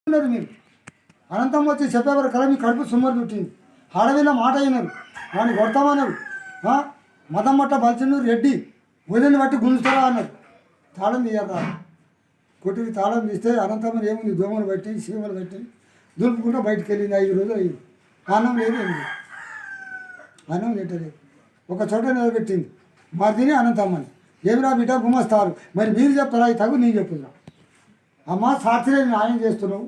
ఉన్నారు మీరు. అనంతం వచ్చి చెప్పేవారు కదా మీ కడుపు సుమ్మరు చుట్టింది. ఆడవిలో మాట అయినారు, వాడిని కొడతామన్నారు. మతం మట్ట బలిచినూరు రెడ్డి వదిలిని బట్టి గుంజుతారా అన్నారు. తాళం తీయరా, కొట్టికి తాళం తీస్తే అనంతమైన ఏముంది, దోమలు బట్టి సీమలు బట్టి దులుపుకుంటూ బయటకు వెళ్ళింది. 5 రోజులు అయింది. అన్నం లేదు, ఏంది అన్నం తింటలేదు. ఒక చోట నిలబెట్టింది మరి తిని అనంతమ్మని. ఏమిరా బిడ్డ గుమస్తారు, మరి మీరు చెప్తారా ఈ తగు నేను చెప్పుదా. అమ్మ సాక్షిగా న్యాయం చేస్తున్నావు,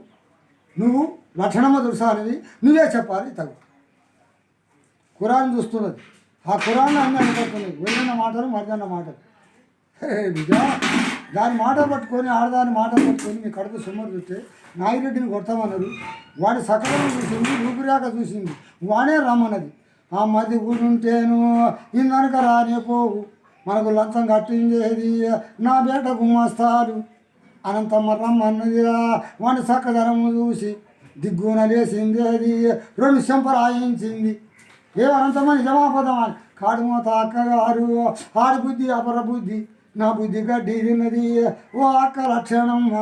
నువ్వు లక్షణమ్మ దుర్సా అనేది నువ్వే చెప్పాలి తగు. ఖురాన్ చూస్తున్నది, ఆ ఖురాన్లో అన్నీ అనుకుంటున్నాయి. వెళ్ళిన మాటలు మరిదన్న మాటలు. బిడ్డ దాని మాట పట్టుకొని ఆడదాని మాట పట్టుకొని మీ కడుపు సుమ్మరు చూస్తే నాగిరెడ్డిని కొడతామన్నారు. వాడి సకలం చూసింది, రూపురేఖ చూసింది, వాడే రమ్మన్నది. ఆ మధ్య కూడుంటేను ఇందనక రానే పోవు, మనకు లంచం కట్టిందేది నా బేట గుమ్మస్తాడు. అనంతమ్మ రమ్మన్నదిరా వాడి సక్కదరము చూసి దిగ్గున లేసిందేది 2 చెంపరాయించింది. ఏమనంతమని జమాపదమని కాడుమోత అక్కగారు ఆడి బుద్ధి అపర బుద్ధి నా బుద్ధి గడ్డి తిన్నది ఓ అక్క లక్షణమ్మ.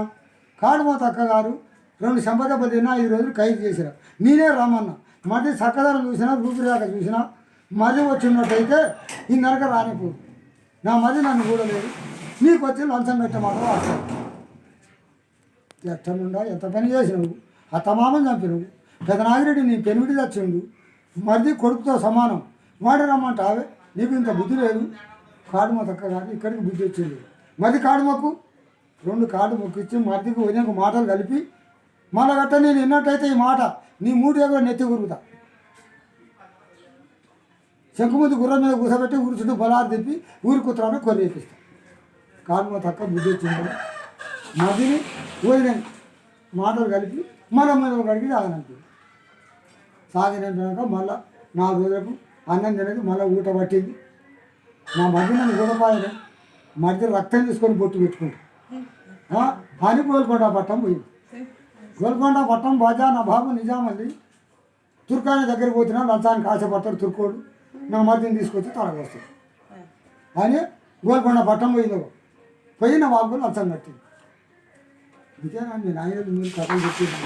కాడుమోత అక్కగారు 2 చెంపదెబ్బ తిన్నా 5 రోజులు ఖైదు చేసిరా. నేనే రమ్మన్నా. మధ్య చక్కదనం చూసినా రూపురేఖ చూసినా మది వచ్చినట్టయితే ఈ నరక రానిపో. నా మది నన్ను కూడలేదు, నీకు వచ్చి లంచం పెట్టమాట వాస్తాను. ఎట్టనుండా ఎంత పని చేసినావు, ఆ తమామని చంపినవు. పెద్ద నాగిరెడ్డి నీ పెనిమిటి తెచ్చిండు, మరిది కొడుకుతో సమానం. వాడి రమ్మంటావే, నీకు ఇంత బుద్ధి లేదు. కాడుమ తక్క కాదు, ఇక్కడికి బుద్ధి వచ్చింది. మది కాడు మొక్కు, 2 కాడు మొక్కు ఇచ్చి మరిదికి వదిన మాటలు కలిపి మళ్ళా గట్ట నేను విన్నట్టయితే ఈ మాట నీ 3 ఎగురు నెత్తి గురుగుతా. శంకుముందు గుర్రం మీద కూసబెట్టి ఊరు చుట్టూ బలారు తిప్పి ఊరి కుత్రాన్ని కొర్రేపిస్తా. కాడుమ తక్క బుద్ధి వచ్చింది. మదిని వదిన మాటలు కలిపి మళ్ళీ మీద కడిగి సాగనంపి సాగినాక మళ్ళా 4 రోజులకు అన్నం తినది. మళ్ళీ ఊట పట్టింది. నా మధ్య నన్ను గొడపాయనే మధ్య రక్తం తీసుకొని బొట్టు పెట్టుకుంటా అని గోల్కొండ పట్టం పోయింది. గోల్కొండ పట్టం బాజా నా బాబు నిజామల్లి తుర్కాని దగ్గరికి పోతున్నా లంచానికి ఆశపడతాడు తుర్కోడు. నా మధ్యని తీసుకొచ్చి తలకొస్తాడు అని గోల్కొండ పట్టం పోయిందో పోయిన వాళ్ళు లంచం కట్టింది. ఇదేనా మీ నాయకులు మీరు కథలు చెప్పేది.